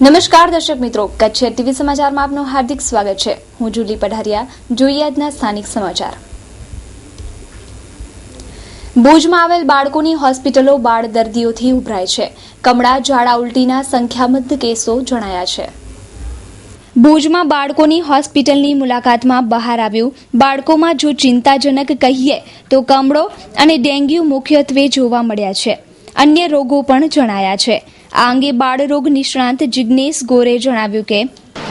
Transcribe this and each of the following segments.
નમસ્કાર દર્શક મિત્રો, કચ્છ ટીવી સમાચારમાં આપનું હાર્દિક સ્વાગત છે. હું જુલી પઢારિયા. જોઈએ આજના સ્થાનિક સમાચાર. ભુજમાં આવેલ બાળકોની હોસ્પિટલો બાળ દર્દીઓથી ઉભરાય છે. કમળા, ઝાડા, ઉલટીના સંખ્યાબંધ કેસો જણાયા છે. ભુજમાં બાળકોની હોસ્પિટલની મુલાકાતમાં બહાર આવ્યું, બાળકોમાં જો ચિંતાજનક કહીએ તો કમળો અને ડેન્ગ્યુ મુખ્યત્વે જોવા મળ્યા છે. અન્ય રોગો પણ જણાયા છે. આ અંગે બાળરોગ નિષ્ણાંત જિગ્નેશ ગોરે જણાવ્યું કે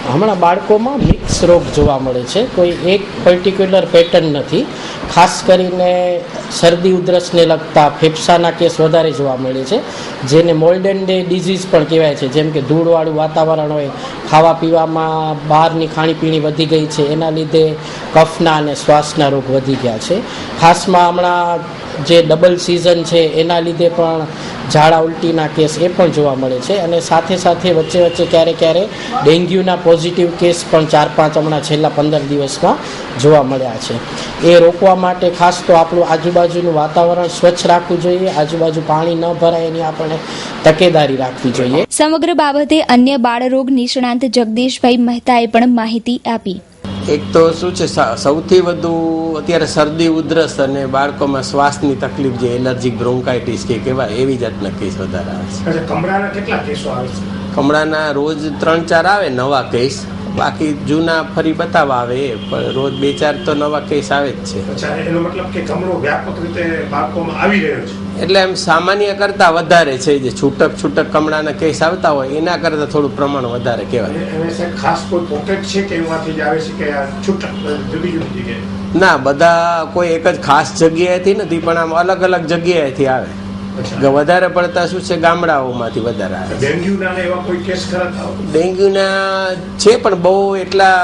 હમણાં બાળકોમાં મિક્સ રોગ જોવા મળે છે. કોઈ એક પર્ટિક્યુલર પેટર્ન નથી. ખાસ કરીને શરદી ઉધરસને લગતા ફેફસાના કેસ વધારે જોવા મળે છે, જેને મોલ્ડન ડે ડિઝીઝ પણ કહેવાય છે. જેમ કે ધૂળવાળું વાતાવરણ હોય, ખાવા પીવામાં બહારની ખાણીપીણી વધી ગઈ છે, એના લીધે કફના અને શ્વાસના રોગ વધી ગયા છે. ખાસમાં હમણાં જે ડબલ સિઝન છે એના લીધે પણ ઝાડા ઉલટીના કેસ એ પણ જોવા મળે છે. અને સાથે સાથે વચ્ચે ક્યારેક ડેન્ગ્યુના પોઝિટિવ કેસ પણ 4-5 હમણાં છેલ્લા 15 દિવસમાં જોવા મળ્યા છે. એ રોકવા માટે ખાસ તો આપણું આજુબાજુનું વાતાવરણ સ્વચ્છ રાખવું જોઈએ, આજુબાજુ પાણી ન ભરાય એની આપણે તકેદારી રાખવી જોઈએ. સમગ્ર બાબતે અન્ય બાળરોગ નિષ્ણાંત જગદીશભાઈ મહેતાએ પણ માહિતી આપી. એક તો શું છે, સૌથી વધુ અત્યારે શરદી ઉધરસ અને બાળકોમાં શ્વાસની તકલીફ, જે એલર્જીક બ્રોન્કાઇટિસ કે કહેવાય, એવી જાતના કેસ વધારે આવે છે. કમળાના કેટલા કેસો આવે છે? કમળાના રોજ 3-4 આવે નવા કેસ, બાકી જૂના ફરી બતાવવા આવે એ, પણ રોજ 2-4 તો નવા કેસ આવે જ છે. એનો મતલબ કે કમળો વ્યાપક રીતે બાળકોમાં આવી રહ્યો છે. એટલે એમ સામાન્ય કરતા વધારે છે. જે છૂટક કમળાના કેસ આવતા હોય એના કરતા થોડું પ્રમાણ વધારે કહેવાય. ખાસ કોઈ પોકેટ છે કે એમાંથી જ આવે છે કે છૂટક જુદી જગ્યાએ? ના, બધા કોઈ એક જ ખાસ જગ્યાએથી નથી, પણ આમ અલગ અલગ જગ્યાએથી આવે. વધારે પડતા શું છે, ગામડાઓમાંથી વધારે આવે. ડેન્ગ્યુના એવા કોઈ કેસ ખરા? ડેન્ગ્યુના છે પણ બહુ એટલા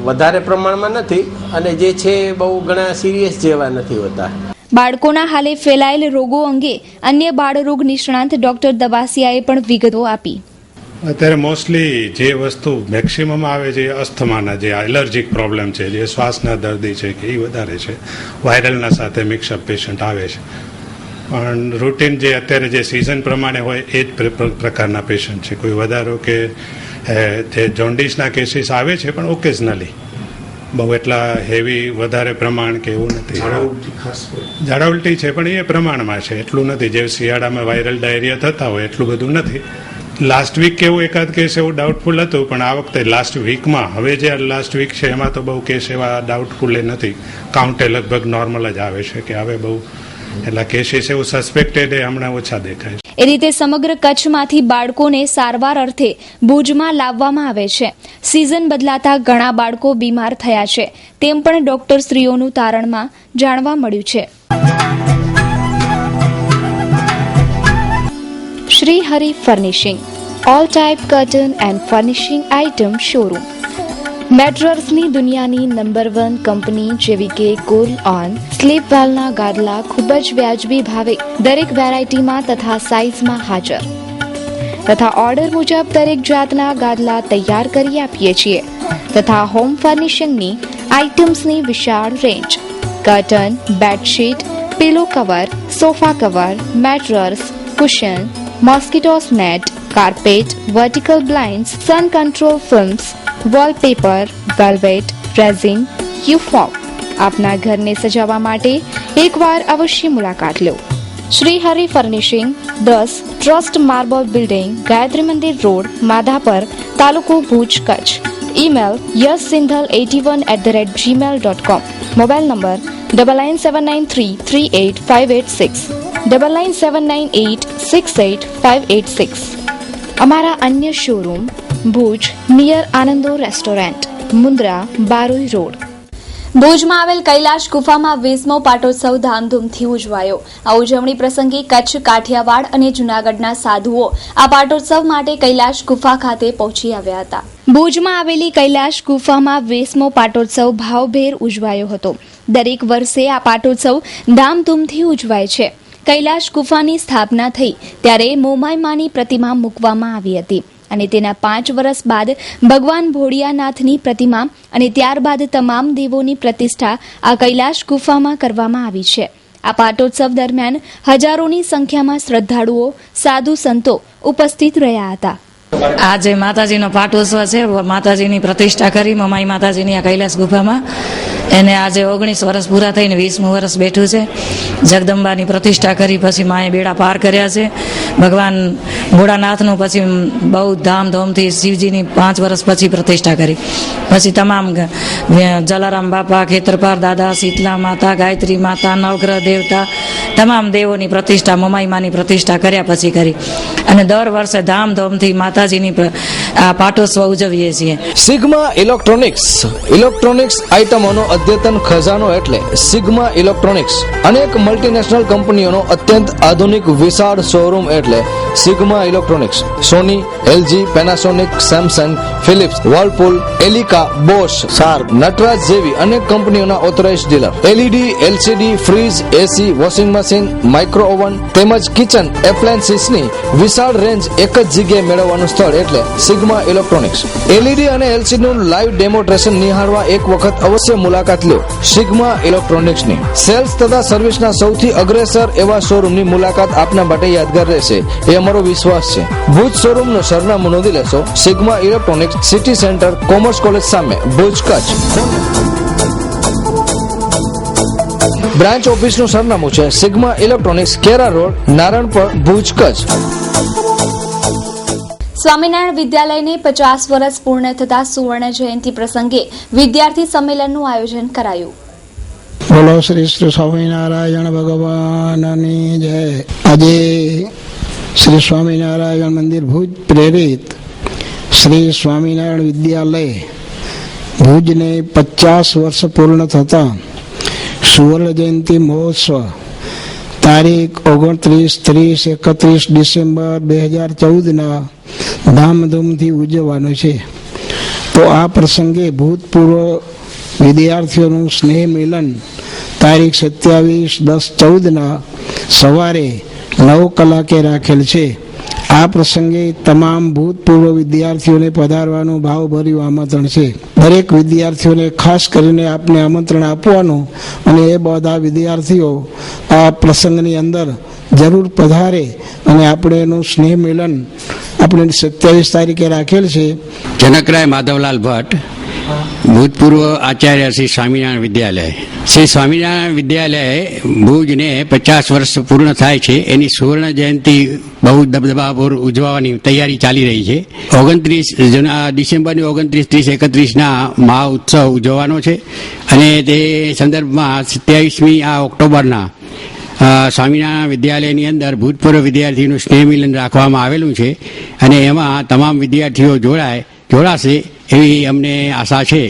વધારે પ્રમાણમાં નથી, અને જે છે બહુ ઘણા સિરિયસ જેવા નથી હોતા. બાળકોના હાલે ફેલાયેલ રોગો અંગે અન્ય બાળરોગ નિષ્ણાંત ડોક્ટર દબાસિયાએ પણ વિગતો આપી. અત્યારે મોસ્ટલી જે વસ્તુ મેક્સિમમ આવે છે અસ્થમાના, જે એલર્જીક પ્રોબ્લેમ છે, જે શ્વાસના દર્દી છે કે એ વધારે છે. વાયરલના સાથે મિક્સઅપ પેશન્ટ આવે છે, પણ રૂટીન જે અત્યારે જે સિઝન પ્રમાણે હોય એ જ પ્રકારના પેશન્ટ છે. કોઈ વધારો કે જે જોન્ડિસના કેસીસ આવે છે, પણ ઓકેઝનલી, બહુ એટલા હેવી વધારે પ્રમાણ કે એવું નથી. ઝાડા ઉલટી છે પણ એ પ્રમાણમાં છે, એટલું નથી. જે શિયાળામાં વાયરલ ડાયરિયા થતા હોય એટલું બધું નથી. લાસ્ટ વીક કેવું એકાદ કેસ એવું ડાઉટફુલ હતું, પણ આ વખતે લાસ્ટ વીકમાં, હવે જે લાસ્ટ વીક છે એમાં તો બહુ કેસ એવા ડાઉટફુલ નથી. કાઉન્ટે લગભગ નોર્મલ જ આવે છે, કે હવે બહુ એટલા કેસીસ એવું સસ્પેક્ટેડ એ હમણાં ઓછા દેખાય છે. એ રીતે સમગ્ર કચ્છમાંથી બાળકોને સારવાર અર્થે ભુજમાં લાવવામાં આવે છે. સિઝન બદલાતા ઘણા બાળકો બીમાર થયા છે, તેમ પણ ડોક્ટરશ્રીઓનું તારણમાં જાણવા મળ્યું છે. Shri Hari furnishing, all type curtain and furnishing item showroom. મેટ્રસની દુનિયાની નંબર 1 કંપની જેવી કે કુલ ઓન, સ્લીપ વેલના ગાદલા ખૂબ જ વ્યાજબી ભાવે દરેક વેરાયટીમાં તથા સાઇઝમાં હાજર, તથા ઓર્ડર મુજબ દરેક જાતના ગાદલા તૈયાર કરી આપીએ છીએ, તથા હોમ ફર્નિશિંગની આઇટમ્સની વિશાળ range. Curtain, bedsheet, pillow cover, sofa cover, mattress, cushion, mosquitos net, carpet, vertical blinds, sun control films, wallpaper, velvet, resin, યુફોર્મ. આપના ઘરને સજાવવા માટે એકવાર અવશ્ય મુલાકાત લો. Shri Hari furnishing, 10 trust marble building, Gayatri Mandir road, Madhapar, તાલુકો Bhuj, Kutch. Email yassinhal81@gmail.com. Mobile number 9979338586, 9979868586. અમારા અન્ય showroom Bhuj near Anando restaurant, Mundra, Baroi road. ભુજમાં આવેલ કૈલાશ ગુફામાં 20મો પાટોત્સવ ધામધૂમથી ઉજવાયો. આ ઉજવણી પ્રસંગે કચ્છ, કાઠિયાવાડ અને જૂનાગઢના સાધુઓ આ પાટોત્સવ માટે કૈલાશ ગુફા ખાતે પહોંચી આવ્યા હતા. ભુજમાં આવેલી કૈલાશ ગુફામાં 20મો પાટોત્સવ ભાવભેર ઉજવાયો હતો. દરેક વર્ષે આ પાટોત્સવ ધામધૂમથી ઉજવાય છે. કૈલાશ ગુફાની સ્થાપના થઈ ત્યારે મોમાઈમાની પ્રતિમા મૂકવામાં આવી હતી, અને તેના 5 વર્ષ બાદ ભગવાન ભોળિયાનાથની પ્રતિમા અને ત્યારબાદ તમામ દેવોની પ્રતિષ્ઠા આ કૈલાશ ગુફામાં કરવામાં આવી છે. આ પાટોત્સવ દરમિયાન હજારોની સંખ્યામાં શ્રદ્ધાળુઓ, સાધુ સંતો ઉપસ્થિત રહ્યા હતા. આજે માતાજીનો પાટોત્સવ છે. માતાજીની પ્રતિષ્ઠા કરી મમાઈ માતાજીની આ કૈલાસ ગુફામાં. એને આજે 19 વર્ષ પૂરા થઈને 20મું વર્ષ બેઠું છે. જગદંબાની પ્રતિષ્ઠા કરી પછી માએ બેડા પાર કર્યા છે. ભગવાન ભોળાનાથનું પછી બહુ ધામધૂમથી શિવજીની 5 વર્ષ પછી પ્રતિષ્ઠા કરી. પછી તમામ જલારામ બાપા, ખેતરપાર દાદા, શીતલા માતા, ગાયત્રી માતા, નવગ્રહ દેવતા, તમામ દેવોની પ્રતિષ્ઠા મમાઈ માની પ્રતિષ્ઠા કર્યા પછી કરી. અને દર વર્ષે ધામધૂમથી માતાજીની આ પાટોત્સવ ઉજવીએ છીએ. સિગ્મા ઇલેક્ટ્રોનિક્સ આઇટમોનો અદ્યતન ખજાનો એટલે સિગ્મા ઇલેક્ટ્રોનિક્સ. અનેક મલ્ટીનેશનલ કંપનીઓનો અત્યંત આધુનિક વિશાળ શોરૂમ એટલે Sigma Electronics. Sony, LG, Panasonic, Samsung, Philips, Whirlpool, Elica, Bosch, Sharp, Nataraj જેવી અનેક કંપનીઓના authorised dealer. LED, LCD, fridge, AC, washing machine, micro oven તેમજ કિચન એપ્લાયન્સીસની વિશાળ રેન્જ એક જ જગ્યાએ મેળવવાનું સ્થળ એટલે સિગ્મા ઇલેક્ટ્રોનિક્સ. એલઈડી અને એલસીડી નું લાઈવ ડેમોન્સ્ટ્રેશન નિહાળવા એક વખત અવશ્ય મુલાકાત લો સિગ્મા ઇલેક્ટ્રોનિક્સની. સેલ્સ તથા સર્વિસના સૌથી અગ્રેસર એવા શોરૂમની મુલાકાત આપના માટે યાદગાર રહેશે એ અમારો વિશ્વાસ છે. ભુજ શોરૂમનું સરનામું નોંધી લેશો. Sigma electronics, city centre, commerce college સામે, ભુજ, કચ્છ. બ્રાન્ચ ઓફિસનું સરનામું છે સિગ્મા ઇલેક્ટ્રોનિક્સ, કેરા રોડ, નારણપર, ભુજ, કચ્છ. સ્વામિનારાયણ વિદ્યાલયને 50 વર્ષ પૂર્ણ થતા સુવર્ણ જયંતિ પ્રસંગે વિદ્યાર્થી સંમેલનનું આયોજન કરાયું. બોલો શ્રી સ્વામિનારાયણ ભગવાનની જય. આજે શ્રી સ્વામિનારાયણ મંદિર ભુજ પ્રેરિત શ્રી સ્વામિનારાયણ વિદ્યાલય ભુજને 50 વર્ષ પૂર્ણ થતા સુવર્ણ જયંતિ મહોત્સવ તારીખ 29, 30, 31 ડિસેમ્બર 2014 ધામધૂમથી ઉજવવાનું છે. તો આ પ્રસંગે ભૂતપૂર્વ વિદ્યાર્થીઓનું સ્નેહ મિલન તારીખ 27/10/14 સવારે 9 કલાકે રાખેલ છે. આ પ્રસંગે તમામ ભૂતપૂર્વ વિદ્યાર્થીઓને પધારવાનું ભાવભર્યું આમંત્રણ છે. દરેક વિદ્યાર્થીઓને ખાસ કરીને આપને આમંત્રણ આપવાનું અને એ બધા વિદ્યાર્થીઓ આ પ્રસંગની અંદર જરૂર પધારે અને આપણે એનું સ્નેહ મિલન આપણે 27 તારીખે રાખેલ છે. જનકરાય માધવલાલ ભટ્ટ, ભૂતપૂર્વ આચાર્ય શ્રી સ્વામિનારાયણ વિદ્યાલય. શ્રી સ્વામિનારાયણ વિદ્યાલય ભુજને 50 વર્ષ પૂર્ણ થાય છે. એની સુવર્ણ જયંતિ બહુ દબદબાપૂર્વક ઉજવવાની તૈયારી ચાલી રહી છે. 29 ડિસેમ્બરની 29, 30, 31 મહા ઉત્સવ ઉજવવાનો છે અને તે સંદર્ભમાં 27મી આ ઓક્ટોબરના સ્વામિનારાયણ વિદ્યાલયની અંદર ભૂતપૂર્વ વિદ્યાર્થીનું સ્નેહ મિલન રાખવામાં આવેલું છે અને એમાં તમામ વિદ્યાર્થીઓ જોડાશે એવી અમને આશા છે.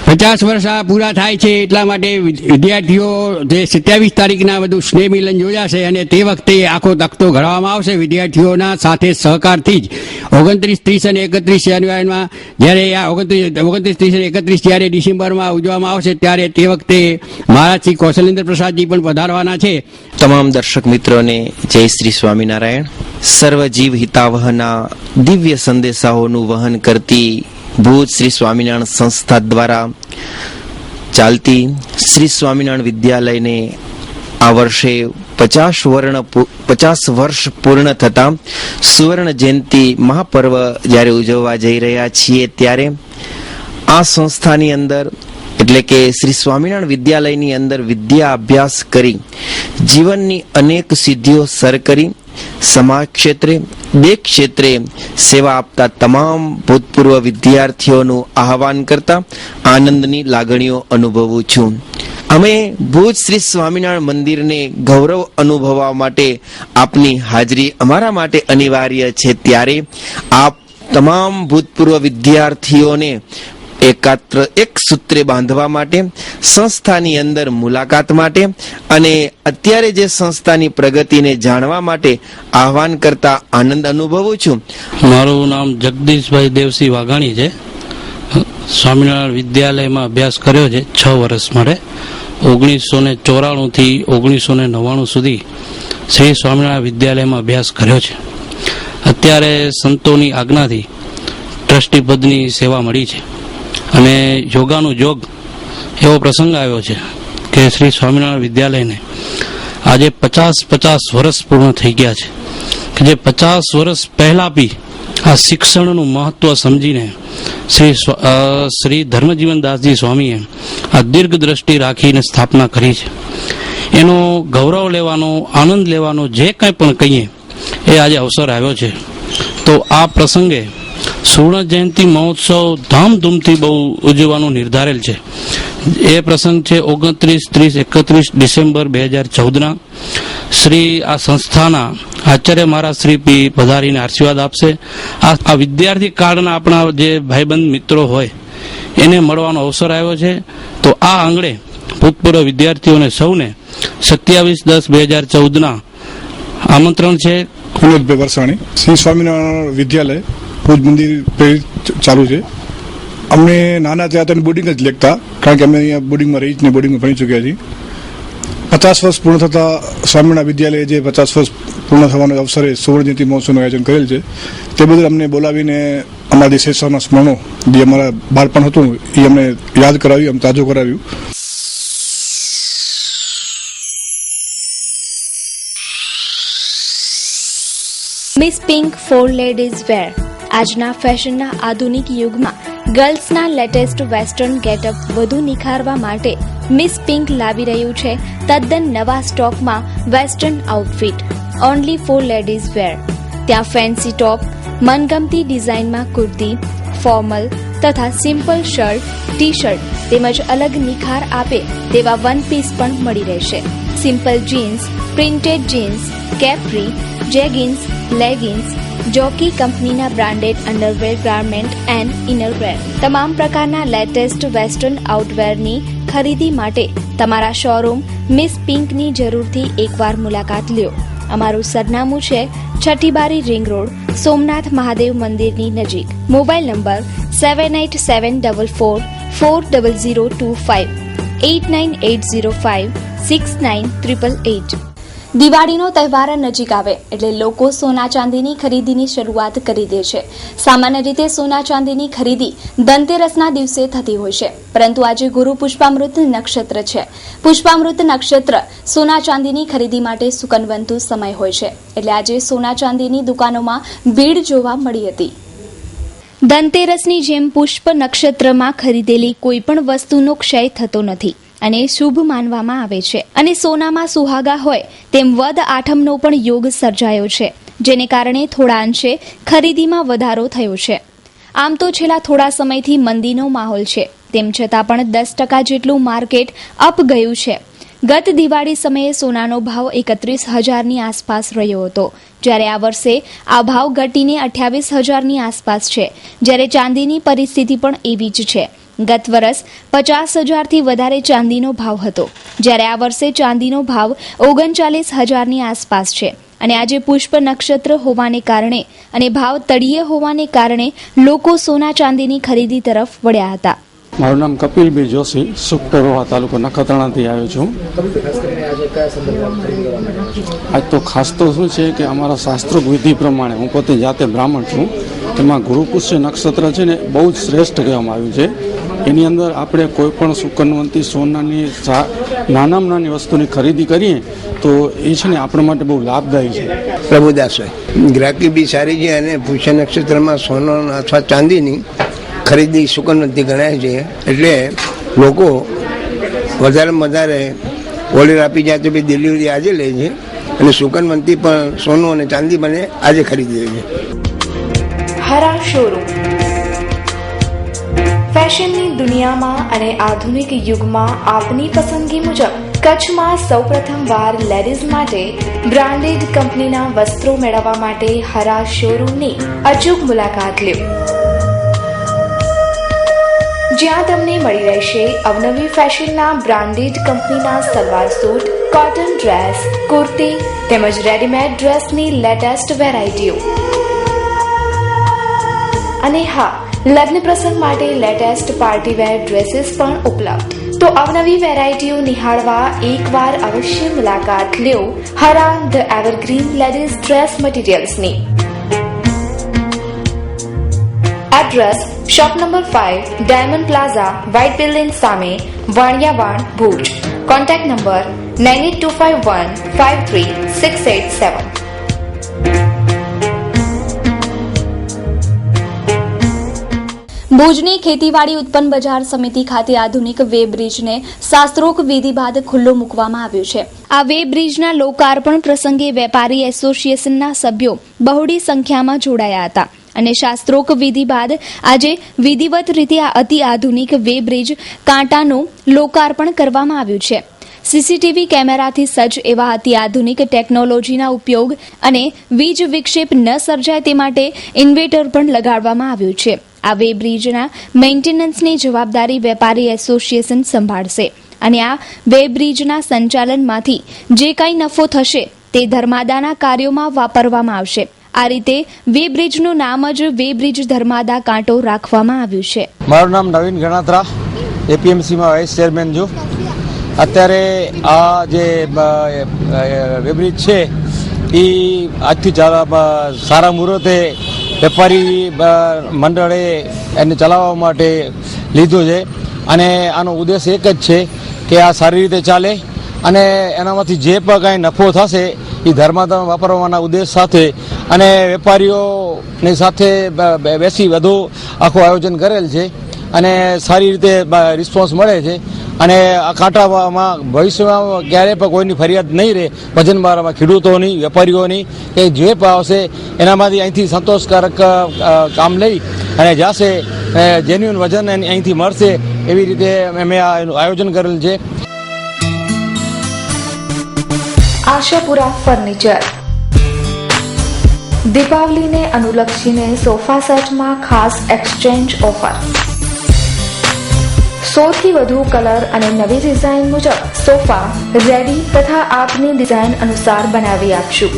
50 વર્ષ આ પૂરા થાય છે એટલા માટે વિદ્યાર્થીઓ જે 27 તારીખના બધું સ્નેહ મિલન યોજાશે અને તે વખતે આખો તખતો ઘડવામાં આવશે વિદ્યાર્થીઓના સાથે સહકારથી જ. 29, 30 અને 31 જાન્યુઆરીમાં જ્યારે આ 29, 30 અને 31 જ્યારે ડિસેમ્બરમાં ઉજવવામાં આવશે ત્યારે તે વખતે મહારાજ શ્રી કૌશલેન્દ્ર પ્રસાદજી પણ પધારવાના છે. તમામ દર્શક મિત્રોને જય શ્રી સ્વામિનારાયણ. સર્વજીવ હિતાવહના દિવ્ય સંદેશાઓનું વહન કરતી ભુજ શ્રી સ્વામિનારાયણ સંસ્થા દ્વારા ચાલતી શ્રી સ્વામિનારાયણ વિદ્યાલયને આ વર્ષે 50 વર્ષ પૂર્ણ થતા સુવર્ણ જયંતિ મહાપર્વ જ્યારે ઉજવવા જઈ રહ્યા છીએ ત્યારે આ સંસ્થાની અંદર એટલે કે શ્રી સ્વામિનારાયણ વિદ્યાલયની અંદર વિદ્યા અભ્યાસ કરી જીવનની અનેક સિદ્ધિઓ સર કરી સમાજ ક્ષેત્રે, દેશ ક્ષેત્રે સેવા આપતા તમામ ભૂતપૂર્વ વિદ્યાર્થીઓનું આહવાન કરતા આનંદની લાગણીઓ અનુભવું છું. અમે ભુજ શ્રી સ્વામિનારાયણ મંદિરને ગૌરવ અનુભવવા માટે આપની હાજરી અમારા માટે અનિવાર્ય છે. ત્યારે આપ તમામ ભૂતપૂર્વ વિદ્યાર્થીઓને એક સૂત્રે બાંધવા માટે, સંસ્થાની અંદર મુલાકાત માટે અને અત્યારે જે સંસ્થાની પ્રગતિને જાણવા માટે આહવાન કરતા આનંદ અનુભવું છું. મારું નામ જગદીશભાઈ દેવસિંહ વાઘાણી છે. સ્વામિનારાયણ વિદ્યાલયમાં અભ્યાસ કર્યો છે 6 વર્ષ માટે. 1994 થી 1999 સુધી શ્રી સ્વામિનારાયણ વિદ્યાલયમાં અભ્યાસ કર્યો છે. અત્યારે સંતોની આજ્ઞાથી ટ્રસ્ટી પદની સેવા મળી છે અને યોગાનું જોગ એવો પ્રસંગ આવ્યો છે કે શ્રી સ્વામિનારાયણ વિદ્યાલયને આજે 50 વર્ષ પૂર્ણ થઈ ગયા છે કે જે 50 વર્ષ પહેલા બી આ શિક્ષણનું મહત્વ સમજીને શ્રી ધર્મજીવનદાસજી સ્વામીએ આ દીર્ઘ દ્રષ્ટિ રાખીને સ્થાપના કરી છે. એનો ગૌરવ લેવાનો, આનંદ લેવાનો જે કંઈ પણ કહીએ એ આજે અવસર આવ્યો છે. તો આ પ્રસંગે સુવર્ણ જયંતિ મહોત્સવ ધામધૂમથી બહુ ઉજવવાનું નિર્ધારેલ છે. એ પ્રસંગ છે 29, 30, 31 ડિસેમ્બર 2014. શ્રી આ સંસ્થાના આચાર્ય મહારાજ શ્રી પી પધારીને આશીર્વાદ આપશે. આ વિદ્યાર્થી કાળના આપણા જે ભાઈબંધ મિત્રો હોય એને મળવાનો અવસર આવ્યો છે. તો આ આંગણે ભૂતપૂર્વ વિદ્યાર્થીઓને સૌને 27/10/2014 આમંત્રણ છે. કુલદભાઈ વરસાણી, શ્રી સ્વામિનારાયણ વિદ્યાલય ભુજ મંદિર ચાલુ છે. અમને નાના ત્યાં તો બોર્ડિંગ જ લેખતા, કારણ કે અમે અહીંયા બોર્ડિંગમાં રહી જ ને બોર્ડિંગમાં ભણી ચૂક્યા છીએ. 50 વર્ષ પૂર્ણ થતા સ્વામિનારાયણ વિદ્યાલયે જે 50 વર્ષ પૂર્ણ થવાનો અવસરે સુવર્ણ જયંતિ મહોત્સવનું આયોજન કરેલ છે, તે બદલ અમને બોલાવીને અમારા જે શેષાવના સ્મરણો જે અમારા બાળપણ હતું એ અમને યાદ કરાવ્યું, અમને તાજું કરાવ્યું. Miss Pink for ladies wear. આજના ફેશનના આધુનિક યુગમાં ગર્લ્સના લેટેસ્ટ વેસ્ટર્ન ગેટઅપ વધુ નિખારવા માટે મિસ પિંક લાવી રહ્યું છે તદ્દન નવા સ્ટોકમાં western outfit only for ladies wear. ત્યાં ફેન્સી ટોપ, મનગમતી ડિઝાઇનમાં કુર્તી, ફોર્મલ તથા સિમ્પલ શર્ટ, ટી શર્ટ તેમજ અલગ નિખાર આપે તેવા વન પીસ પણ મળી રહેશે. Simple jeans, printed jeans, capri, jeggings, leggings, Jockey કંપનીના branded underwear, garment and innerwear. તમામ પ્રકારના લેટેસ્ટ વેસ્ટર્ન આઉટવેરની ખરીદી માટે તમારા શોરૂમ મિસ પિંકની જરૂરથી એકવાર મુલાકાત લ્યો. અમારું સરનામું છે 6ઠી બારી રિંગ રોડ, સોમનાથ મહાદેવ મંદિરની નજીક. Mobile number 7874440025, 8980569888. દિવાળીનો તહેવાર નજીક આવે એટલે લોકો સોના ચાંદીની ખરીદીની શરૂઆત કરી દે છે. સામાન્ય રીતે સોના ચાંદીની ખરીદી ધનતેરસના દિવસે થતી હોય છે, પરંતુ આજે ગુરુ પુષ્પામૃત નક્ષત્ર છે. પુષ્પામૃત નક્ષત્ર સોના ચાંદીની ખરીદી માટે સુકનવંતુ સમય હોય છે, એટલે આજે સોના ચાંદીની દુકાનોમાં ભીડ જોવા મળી હતી. ધનતેરસની જેમ પુષ્પ નક્ષત્રમાં ખરીદેલી કોઈ પણ વસ્તુનો ક્ષય થતો નથી અને શુભ માનવામાં આવે છે. અને સોનામાં સુહાગા હોય તેમ વદ આઠમનો પણ યોગ સર્જાયો છે, જેને કારણે થોડા અંશે ખરીદીમાં વધારો થયો છે. આમ તો છેલ્લા થોડા સમયથી મંદીનો માહોલ છે, તેમ છતાં પણ 10% જેટલું માર્કેટ અપ ગયું છે. ગત દિવાળી સમયે સોનાનો ભાવ 31,000ની આસપાસ રહ્યો હતો, જ્યારે આ વર્ષે આ ભાવ ઘટીને 28,000ની આસપાસ છે. જ્યારે ચાંદીની પરિસ્થિતિ પણ એવી જ છે. ગત વર્ષ 50,000થી વધારે ચાંદીનો ભાવ હતો, જ્યારે આ વર્ષે ચાંદીનો ભાવ 39,000ની આસપાસ છે. અને આજે પુષ્પ નક્ષત્ર હોવાને કારણે અને ભાવ તળિયે હોવાને કારણે લોકો સોના ચાંદીની ખરીદી તરફ વળ્યા હતા. મારું નામ કપિલભાઈ જોશી, સુખપેરોવા તાલુકો નખત્રાણાથી આવ્યો છું. આજ તો ખાસ તો શું છે કે અમારા શાસ્ત્રોક વિધિ પ્રમાણે, હું પોતે જાતે બ્રાહ્મણ છું, એમાં ગુરુપુષ્ય નક્ષત્ર છે ને બહુ જ શ્રેષ્ઠ કહેવામાં આવ્યું છે. એની અંદર આપણે કોઈ પણ સુકનવંતી સોનાની નાનામાં નાની વસ્તુની ખરીદી કરીએ તો એ છે ને આપણા માટે બહુ લાભદાયી છે. પ્રભુદાસ ગ્રાહકી બી સારી છે અને પુષ્ય નક્ષત્રમાં સોનો અથવા ચાંદીની ખરીદી સુકનવંતી ગણાય છે. એટલે લોકો વધારેમાં વધારે ઓર્ડર આપી જાય તો બી ડિલિવરી આજે લે છે અને સુકનવંતી પણ સોનું અને ચાંદી બને આજે ખરીદી લે છે. હરા શોરૂમ. ફેશનની દુનિયામાં અને આધુનિક યુગમાં આપની પસંદગી મુજબ કચ્છમાં સૌપ્રથમવાર લેડીઝ માટે બ્રાન્ડેડ કંપનીના વસ્ત્રો મેળવવા માટે હરા શોરૂમની અચૂક મુલાકાત લ્યો, જ્યાં તમને મળી રહેશે અવનવી ફેશનના બ્રાન્ડેડ કંપનીના salwar suit, cotton dress, kurti તેમજ રેડીમેડ ડ્રેસની લેટેસ્ટ વેરાયટીઓ. અને હા, લગ્ન પ્રસંગ માટે લેટેસ્ટ પાર્ટીવેર ડ્રેસીસ પણ ઉપલબ્ધ. તો અવનવી વેરાયટીઓ નિહાળવા એકવાર અવશ્ય મુલાકાત લ્યો Hara the evergreen ladies dress મટીરિયલ્સની. Address shop number 5, diamond plaza, white building સામે, વાણિયાવાડ, ભુજ. Contact number 9825153687. ભુજની ખેતીવાડી ઉત્પન્ન બજાર સમિતિ ખાતે આધુનિક વે બ્રિજને શાસ્ત્રોક્ત વિધિ બાદ ખુલ્લો મૂકવામાં આવ્યો છે. આ વે બ્રિજના લોકાર્પણ પ્રસંગે વેપારી એસોસિએશનના સભ્યો બહોળી સંખ્યામાં જોડાયા હતા અને શાસ્ત્રોક્ત વિધિ બાદ આજે વિધિવત રીતે આ અતિ આધુનિક વે બ્રિજ કાંટાનું લોકાર્પણ કરવામાં આવ્યું છે. સીસીટીવી કેમેરાથી સજ્જ એવા અતિ આધુનિક ટેકનોલોજીના ઉપયોગ અને વીજ વિક્ષેપ ન સર્જાય તે માટે ઇન્વેટર પણ લગાડવામાં આવ્યું છે. આ વે બ્રિજના મેન્ટેનન્સની જવાબદારી વેપારી એસોસિએશન સંભાળશે અને આ વે બ્રિજના સંચાલનમાંથી જે કંઈ નફો થશે તે ધર્માદાના કાર્યોમાં વાપરવામાં આવશે. આ રીતે વે બ્રિજનું નામ જ વે બ્રિજ ધર્માદા કાંટો રાખવામાં આવ્યું છે. મારું નામ નવીન ગણાત્રા, એપીએમસીમાં વાઇસ ચેરમેન છું. અત્યારે આ જે વે બ્રિજ છે એ આજથી સારા મુહૂર્તે વેપારી મંડળે એને ચલાવવા માટે લીધું છે અને આનો ઉદ્દેશ એક જ છે કે આ સારી રીતે ચાલે અને એનામાંથી જે પણ કાંઈ નફો થશે એ ધર્માદામાં વાપરવાના ઉદ્દેશ સાથે અને વેપારીઓની સાથે બેસી વધુ આખું આયોજન કરેલ છે અને સારી રીતે રિસ્પોન્સ મળે છે અને આ કાંટામાં ભવિષ્યમાં ક્યારેય પણ કોઈની ફરિયાદ નહીં રહે. વજનવાળામાં ખેડૂતોની, વેપારીઓની કે જે પણ આવશે એનામાંથી અહીંથી સંતોષકારક કામ લઈ અને જશે, જેન્યુઅન વજન અહીંથી મળશે એવી રીતે અમે એનું આયોજન કરેલ છે. આશાપુરા ફર્નિચર દીપાવલીને અનુલક્ષીને સોફા સેટમાં ખાસ એક્સચેન્જ ઓફર. સૌથી વધુ કલર અને નવી ડિઝાઇન મુજબ સોફા રેડી તથા આપની ડિઝાઇન અનુસાર બનાવી આપશું.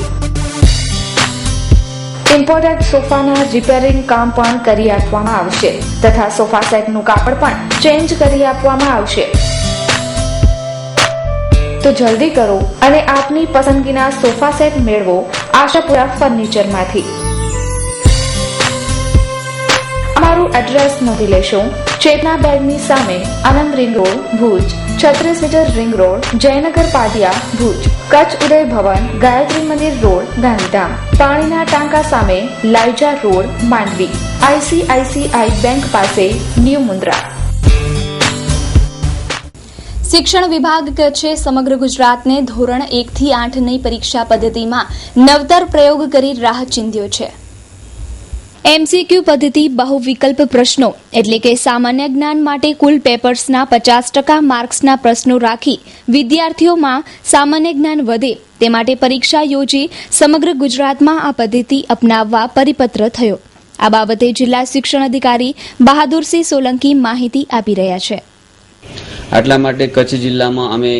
ઇમ્પોર્ટેડ સોફાના રિપેરિંગ કામ પણ કરી આપવામાં આવશે તથા સોફા સેટનું કાપડ પણ ચેન્જ કરી આપવામાં આવશે. તો જલ્દી કરો અને આપની પસંદગીના સોફા સેટ મેળવો આશાપુરા ફર્નિચરમાંથી. અમારું એડ્રેસ નોંધી લેશો. ચેતના બેગની સામે Anand ring road Bhuj, 36 metre ring road Jaynagar Patiya Bhuj, Kutch Uday Bhavan Gayatri Mandir road Gandhidham, પાણીના ટાંકા સામે Laija road Mandvi, ICICI bank પાસે ન્યૂ મુન્દ્રા. શિક્ષણ વિભાગ કચ્છે સમગ્ર ગુજરાતને ધોરણ 1 થી 8ની પરીક્ષા પદ્ધતિમાં નવતર પ્રયોગ કરી રાહ ચીંધ્યો છે. MCQ પદ્ધતિ બહુવિકલ્પ પ્રશ્નો એટલે કે સામાન્ય જ્ઞાન માટે કુલ પેપર્સના 50% માર્ક્સના પ્રશ્નો રાખી વિદ્યાર્થીઓમાં સામાન્ય જ્ઞાન વધે તે માટે પરીક્ષા યોજી સમગ્ર ગુજરાતમાં આ પદ્ધતિ અપનાવવા પરિપત્ર થયો. આ બાબતે જિલ્લા શિક્ષણ અધિકારી બહાદુરસિંહ સોલંકી માહિતી આપી રહ્યા છે. આટલા માટે કચ્છ જિલ્લામાં અમે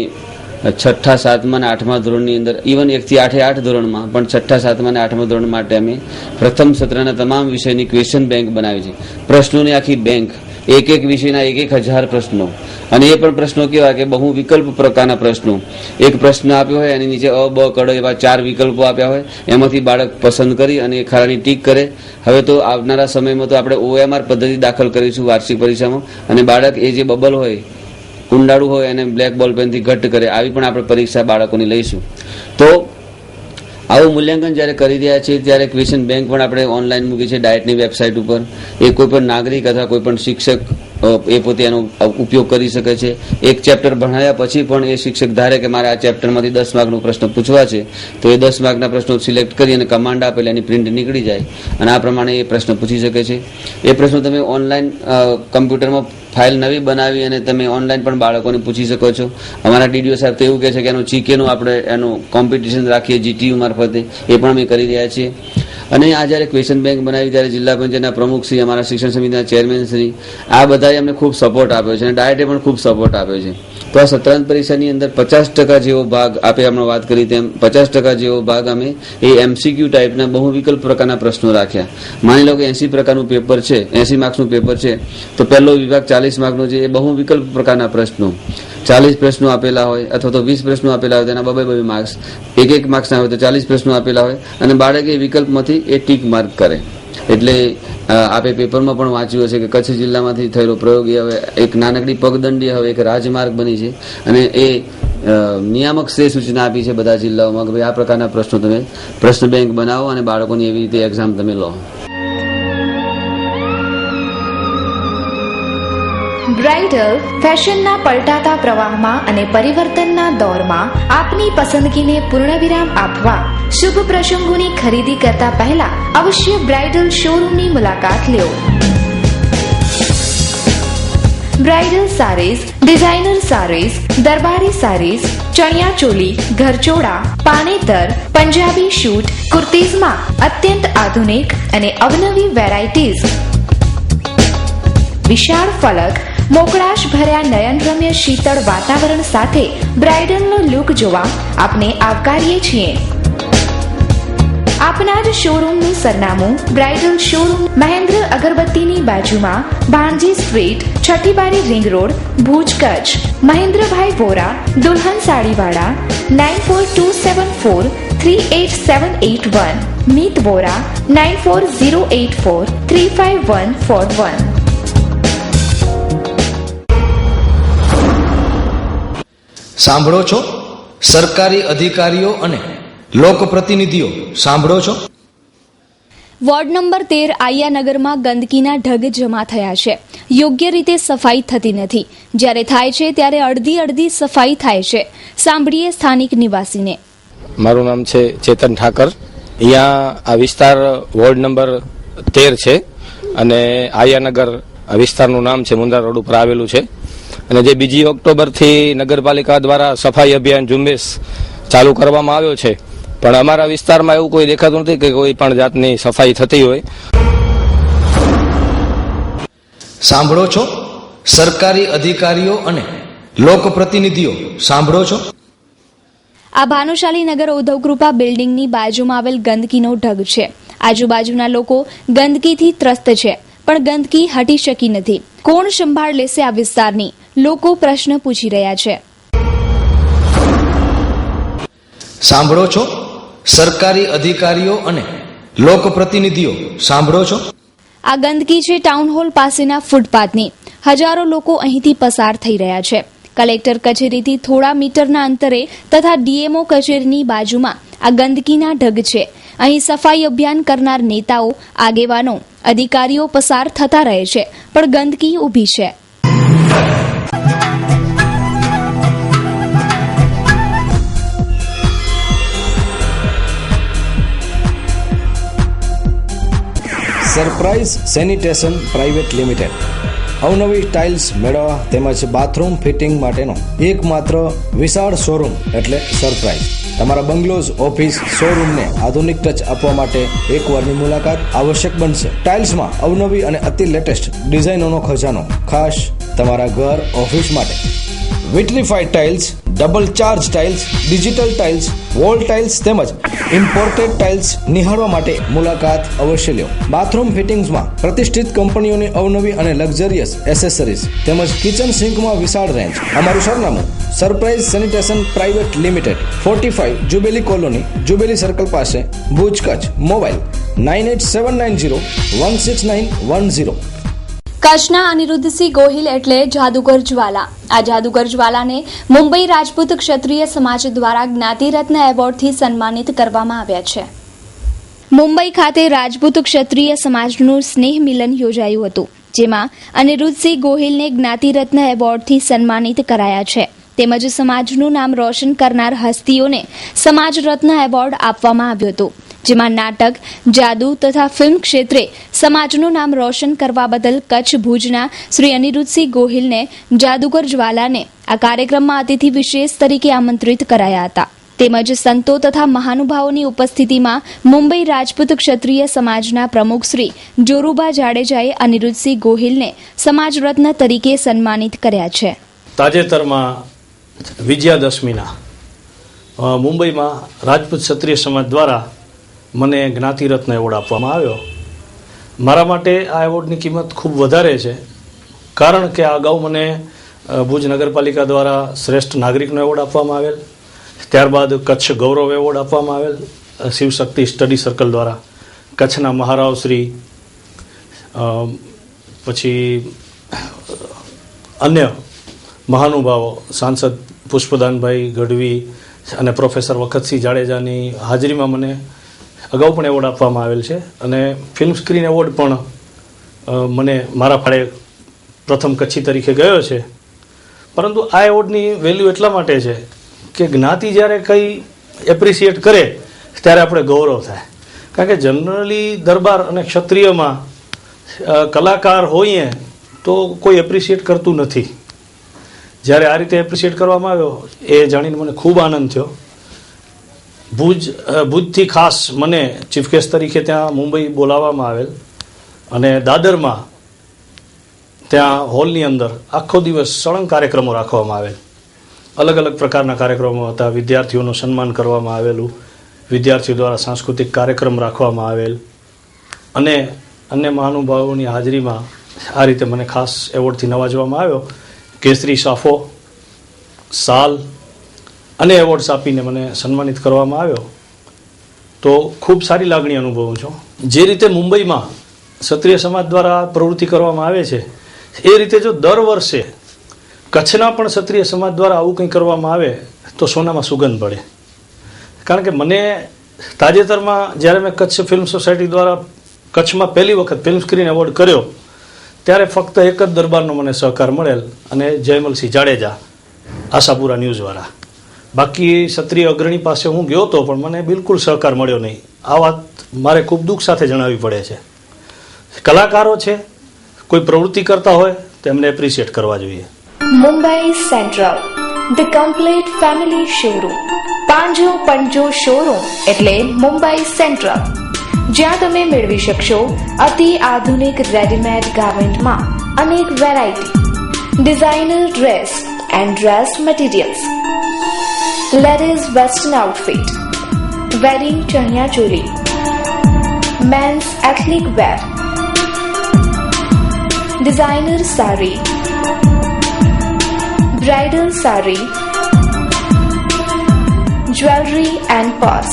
6ઠા 7મા અને 8મા ધોરણની અંદર ઇવન 1 થી 8 ધોરણમાં પણ 6ઠા 7મા અને 8મા ધોરણ માટે અમે પ્રથમ સત્રના તમામ વિષયની ક્વેશ્ચન બેંક બનાવી છે. પ્રશ્નોની આખી બેંક, એક વિષયના 1,000 પ્રશ્નો અને એ પણ પ્રશ્નો કેવા કે બહુ વિકલ્પ પ્રકારના પ્રશ્નો. એક પ્રશ્ન આપ્યો હોય એની નીચે અ, બ, કડ એવા 4 વિકલ્પો આપ્યા હોય, એમાંથી બાળક પસંદ કરી અને ખાલી ટીક કરે. હવે તો આવનારા સમયમાં તો આપણે OMR પદ્ધતિ દાખલ કરીશું વાર્ષિક પરીક્ષામાં અને બાળક એ જે બબલ હોય કુંડાળું હોય એને બ્લેક બોલ પેનથી ઘટ્ટ કરે. આવી પણ આપણે પરીક્ષા બાળકોની લઈશું. તો આવું મૂલ્યાંકન જ્યારે કરી રહ્યા છીએ ત્યારે ક્વેશ્ચન બેંક પણ આપણે ઓનલાઈન મૂકી છે ડાયટની વેબસાઇટ ઉપર. એ કોઈ પણ નાગરિક અથવા કોઈ પણ શિક્ષક એ પોતે એનો ઉપયોગ કરી શકે છે. એક ચેપ્ટર ભણાવ્યા પછી પણ એ શિક્ષક ધારે કે મારે આ ચેપ્ટરમાંથી 10 માર્કનો પ્રશ્ન પૂછવા છે તો એ 10 માર્કના પ્રશ્નો સિલેક્ટ કરી અને કમાન્ડ આપેલ એની પ્રિન્ટ નીકળી જાય અને આ પ્રમાણે એ પ્રશ્ન પૂછી શકે છે. એ પ્રશ્નો તમે ઓનલાઈન કમ્પ્યુટરમાં ફાઇલ નવી બનાવી અને તમે ઓનલાઈન પણ બાળકોને પૂછી શકો છો. અમારા DDO સાહેબ તો એવું કહે છે કે એનું GK આપણે એનું કોમ્પિટિશન રાખીએ GTU મારફતે, એ પણ અમે કરી રહ્યા છીએ. અને આ જ્યારે ક્વેશ્ચન બેંક બનાવી ત્યારે જિલ્લા પંચાયતના પ્રમુખ શ્રી, અમારા શિક્ષણ સમિતિના ચેરમેન શ્રી, આ બધાએ અમને ખૂબ સપોર્ટ આપ્યો છે અને ડાયટે પણ ખૂબ સપોર્ટ આપ્યો છે. તો આ સત્રાંત પરીક્ષાની અંદર 50% જેવો ભાગ આપે હમણાં વાત કરી તેમ 50% જેવો ભાગ અમે એ MCQ ટાઈપના બહુ વિકલ્પ પ્રકારના પ્રશ્નો રાખ્યા. માની લો કે 80 પ્રકારનું પેપર છે, 80 માર્ક્સનું પેપર છે તો પહેલો વિભાગ 40 માર્કનો છે, એ બહુ વિકલ્પ પ્રકારના પ્રશ્નો 40 પ્રશ્નો આપેલા હોય અથવા તો 20 પ્રશ્નો આપેલા હોય તેના 2 માર્ક્સ, 1 માર્ક્સના હોય તો 40 પ્રશ્નો આપેલા હોય અને બાળક એ વિકલ્પમાંથી એ ટીક માર્ક કરે. એટલે આપે પેપરમાં પણ વાંચ્યું હશે કે કચ્છ જિલ્લામાંથી થયેલો પ્રયોગ એ હવે એક નાનકડી પગદંડી હવે એક રાજમાર્ગ બની છે અને એ નિયામક શ્રેય સૂચના આપી છે બધા જિલ્લાઓમાં કે ભાઈ આ પ્રકારના પ્રશ્નો તમે પ્રશ્ન બેંક બનાવો અને બાળકોની એવી રીતે એક્ઝામ તમે લો. બ્રાઇડલ ફેશનના પલટાતા પ્રવાહમાં અને પરિવર્તનના દોરમાં આપની પસંદગીને પૂર્ણવિરામ આપવા શુભ પ્રસંગોની ખરીદી કરતા પહેલા અવશ્ય બ્રાઇડલ શોરૂમની મુલાકાત લો. બ્રાઇડલ સારીઝ, ડિઝાઇનર સારીઝ, દરબારી સારીઝ, ચણિયા ચોલી, ઘરચોળા, પાનેતર, પંજાબી શૂટ, કુર્તીઝમાં અત્યંત આધુનિક અને અવનવી વેરાયટીઝ, વિશાળ ફલક, મોકળાશ ભર્યા નયનરમ્ય શીતળ વાતાવરણ સાથે બ્રાઇડલનો લુક જોવા આપને આવકારીએ છીએ. આપના જ શોરૂમનું સરનામું બ્રાઇડલ શોરૂમ મહેન્દ્ર અગરબત્તીની બાજુમાં, ભાણજી સ્ટ્રીટ, છઠ્ઠી બારી રિંગ રોડ, ભુજ, કચ્છ. મહેન્દ્રભાઈ વોરા, દુલ્હન સાડીવાળા, 9427438781. મીત વોરા, 9408435141. સાંભળો છો? સરકારી અધિકારીઓ અને લોકપ્રતિનિધિઓ સાંભળો છો? વોર્ડ નંબર 13 આયાનગરમાં ગંદકીના ઢગ જમા થયા છે. યોગ્ય રીતે સફાઈ થતી નથી. જ્યારે થાય છે ત્યારે અડધી સફાઈ થાય છે. સાંભળીએ સ્થાનિક નિવાસીને. મારું નામ છે ચેતન ઠાકર. અહીંયા આ વિસ્તાર વોર્ડ નંબર 13 છે અને આયાનગર આ વિસ્તારનું નામ છે, મુંદ્રા રોડ ઉપર આવેલું છે. અને જે 2 ઓક્ટોબરથી નગરપાલિકા દ્વારા સફાઈ અભિયાન ઝુંબેશ ચાલુ કરવામાં આવ્યો છે, પણ અમારા વિસ્તારમાં એવું કોઈ દેખાતું નથી કે કોઈ પણ જાતની સફાઈ થતી હોય. સાંભળો છો? સરકારી અધિકારીઓ અને લોકપ્રતિનિધિઓ સાંભળો છો? આ ભાનુશાલી નગર ઉદ્ધવકૃપા બિલ્ડિંગની બાજુમાં આવેલ ગંદકીનો ઢગ છે. આજુબાજુના લોકો ગંદકીથી ત્રસ્ત છે, પણ ગંદકી હટી શકી નથી. કોણ સંભાળ લેશે આ વિસ્તારની? લોકો પ્રશ્ન પૂછી રહ્યા છે. સાંભળો છો? સરકારી અધિકારીઓ અને લોકપ્રતિનિધિઓ સાંભળો છો? આ ગંદકી છે ટાઉન હોલ પાસેના ફૂટપાથની. હજારો લોકો અહીંથી પસાર થઈ રહ્યા છે. કલેક્ટર કચેરીથી થોડા મીટરના અંતરે તથા ડીએમઓ કચેરીની બાજુમાં આ ગંદકીના ઢગ છે. અહીં સફાઈ અભિયાન કરનાર નેતાઓ, આગેવાનો, અધિકારીઓ પસાર થતા રહે છે, પણ ગંદકી ઊભી છે. સરપ્રાઇઝ સેનિટેશન પ્રાઇવેટ લિમિટેડ અવનવી ટાઇલ્સ મેળવવા તેમજ બાથરૂમ ફિટિંગ માટેનો એકમાત્ર વિશાળ શોરૂમ એટલે સરપ્રાઇઝ. તમારા બંગલોઝ, ઓફિસ, શોરૂમને આધુનિક ટચ આપવા માટે એકવારની મુલાકાત આવશ્યક બનશે. ટાઇલ્સમાં અવનવી અને અતિ લેટેસ્ટ ડિઝાઇનોનો ખજાનો ખાસ તમારા ઘર, ઓફિસ માટે. Vitrified tiles, double charge tiles, digital tiles, wall tiles તેમજ ઇમ્પોર્ટેડ ટાઇલ્સ નિહાળવા માટે મુલાકાત અવશ્ય લો. બાથરૂમ ફિટિંગ્સમાં પ્રતિષ્ઠિત કંપનીઓની અવનવી અને લક્ઝરિયસ એસેસરીઝ તેમજ કિચન સિંકમાં વિશાળ રેન્જ. અમારું સરનામું surprise sanitation private limited, 45 jubilee colony, jubilee circle પાસે, ભુજ, કચ્છ. મોબાઈલ 9879016910. કચ્છના અનિરુદ્ધસિંહ ગોહિલ એટલે જાદુગર જ્વાલા. આ જાદુગર જ્વાલાને મુંબઈ રાજપૂત ક્ષત્રિય સમાજ દ્વારા જ્ઞાતિરત્ન એવોર્ડથી સન્માનિત કરવામાં આવ્યા છે. મુંબઈ ખાતે રાજપૂત ક્ષત્રિય સમાજનું સ્નેહ મિલન યોજાયું હતું, જેમાં અનિરુદ્ધસિંહ ગોહિલને જ્ઞાતિરત્ન એવોર્ડથી સન્માનિત કરાયા છે. તેમજ સમાજનું નામ રોશન કરનાર હસ્તીઓને સમાજ રત્ન એવોર્ડ આપવામાં આવ્યો હતો, જેમાં નાટક, જાદુ તથા ફિલ્મ ક્ષેત્રે સમાજનું નામ રોશન કરવા બદલ કચ્છ ભુજના શ્રી અનિરુદ્ધસિંહ ગોહિલને જાદુગર જ્વાલાને આ કાર્યક્રમમાં અતિથિ વિશેષ તરીકે આમંત્રિત કરાયા હતા. તેમજ સંતો તથા મહાનુભાવોની ઉપસ્થિતિમાં મુંબઈ રાજપૂત ક્ષત્રિય સમાજના પ્રમુખ શ્રી જોરુબા જાડેજાએ અનિરુદ્ધસિંહ ગોહિલને સમાજ રત્ન તરીકે સન્માનિત કર્યા છે. તાજેતરમાં વિજયાદશમીના મુંબઈમાં રાજપૂત ક્ષત્રિય સમાજ દ્વારા મને જ્ઞાતિરત્ન એવોર્ડ આપવામાં આવ્યો. મારા માટે આ એવોર્ડની કિંમત ખૂબ વધારે છે, કારણ કે આ અગાઉ મને ભુજ નગરપાલિકા દ્વારા શ્રેષ્ઠ નાગરિકનો એવોર્ડ આપવામાં આવેલ, ત્યારબાદ કચ્છ ગૌરવ એવોર્ડ આપવામાં આવેલ શિવશક્તિ સ્ટડી સર્કલ દ્વારા, કચ્છના મહારાવ શ્રી, પછી અન્ય મહાનુભાવો સાંસદ પુષ્પદાનભાઈ ગઢવી અને પ્રોફેસર વખતસિંહ જાડેજાની હાજરીમાં મને અગાઉ પણ એવોર્ડ આપવામાં આવેલ છે. અને ફિલ્મ સ્ક્રીન એવોર્ડ પણ મને મારા ફાળે પ્રથમ કચ્છી તરીકે ગયો છે. પરંતુ આ એવોર્ડની વેલ્યુ એટલા માટે છે કે જ્ઞાતિ જ્યારે કંઈ એપ્રિસિએટ કરે ત્યારે આપણે ગૌરવ થાય. કારણ કે જનરલી દરબાર અને ક્ષત્રિયમાં કલાકાર હોઈએ તો કોઈ એપ્રિસિએટ કરતું નથી. જ્યારે આ રીતે એપ્રિસિએટ કરવામાં આવ્યો એ જાણીને મને ખૂબ આનંદ થયો. ભુજથી ખાસ મને ચીફ ગેસ્ટ તરીકે ત્યાં મુંબઈ બોલાવવામાં આવેલ અને દાદરમાં ત્યાં હોલની અંદર આખો દિવસ સળંગ કાર્યક્રમો રાખવામાં આવેલ. અલગ અલગ પ્રકારના કાર્યક્રમો હતા. વિદ્યાર્થીઓનું સન્માન કરવામાં આવેલું, વિદ્યાર્થીઓ દ્વારા સાંસ્કૃતિક કાર્યક્રમ રાખવામાં આવેલ અને અન્ય મહાનુભાવોની હાજરીમાં આ રીતે મને ખાસ એવોર્ડથી નવાજવામાં આવ્યો. કેસરી સાફો, સાલ અને એવોર્ડ્સ આપીને મને સન્માનિત કરવામાં આવ્યો. તો ખૂબ સારી લાગણી અનુભવું છું. જે રીતે મુંબઈમાં ક્ષત્રિય સમાજ દ્વારા પ્રવૃત્તિ કરવામાં આવે છે એ રીતે જો દર વર્ષે કચ્છના પણ ક્ષત્રિય સમાજ દ્વારા આવું કંઈ કરવામાં આવે તો સોનામાં સુગંધ પડે. કારણ કે મને તાજેતરમાં જ્યારે મેં કચ્છ ફિલ્મ સોસાયટી દ્વારા કચ્છમાં પહેલી વખત ફિલ્મ સ્ક્રીન એવોર્ડ કર્યો ત્યારે ફક્ત એક જ દરબારનો મને સહકાર મળેલ અને જયમલસિંહ જાડેજા, આશાપુરા ન્યૂઝવાળા. બાકી ક્ષત્રિય અગ્રણી પાસે હું ગયો હતો પણ મને બિલકુલ સહકાર મળ્યો નહીં. આ વાત મારે ખૂબ દુઃખ સાથે જણાવવી પડે છે. કલાકારો છે, કોઈ પ્રવૃત્તિ કરતા હોય તો એમને એપ્રિશિએટ કરવા જોઈએ. Mumbai Central, the complete family showroom. પાંજો પંજો શોરૂમ એટલે મુંબઈ સેન્ટ્રલ, જ્યાં તમે મેળવી શકશો અતિ આધુનિક રેડીમેડ ગાર્મેન્ટમાં અનેક variety, designer dress and dress materials, ladies western outfit, wedding chaniya choli, men's ethnic wear, designer sari, bridal sari, jewellery and purse,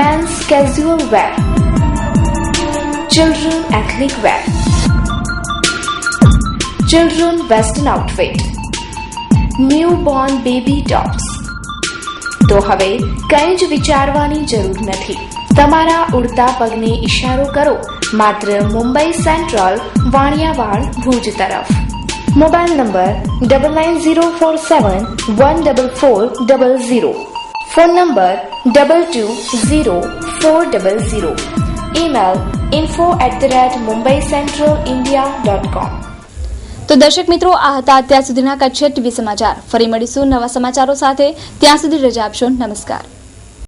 men's casual wear, children ethnic wear, children western outfit, new born baby tops. तो હવે કંઈ જ વિચારવાની જરૂર નથી. તમારા ઉડતા પગને ઇશારો કરો માત્ર મુંબઈ સેન્ટ્રલ, વાણિયાવાડ, ભુજ તરફ. Mobile number 9904714400, phone number 220400, email info@mumbaicentralindia.com. તો દર્શક મિત્રો, આ હતા અત્યાર સુધીના કચ્છ ટીવી સમાચાર. ફરી મળીશું નવા સમાચારો સાથે. ત્યાં સુધી રજા આપશો. નમસ્કાર.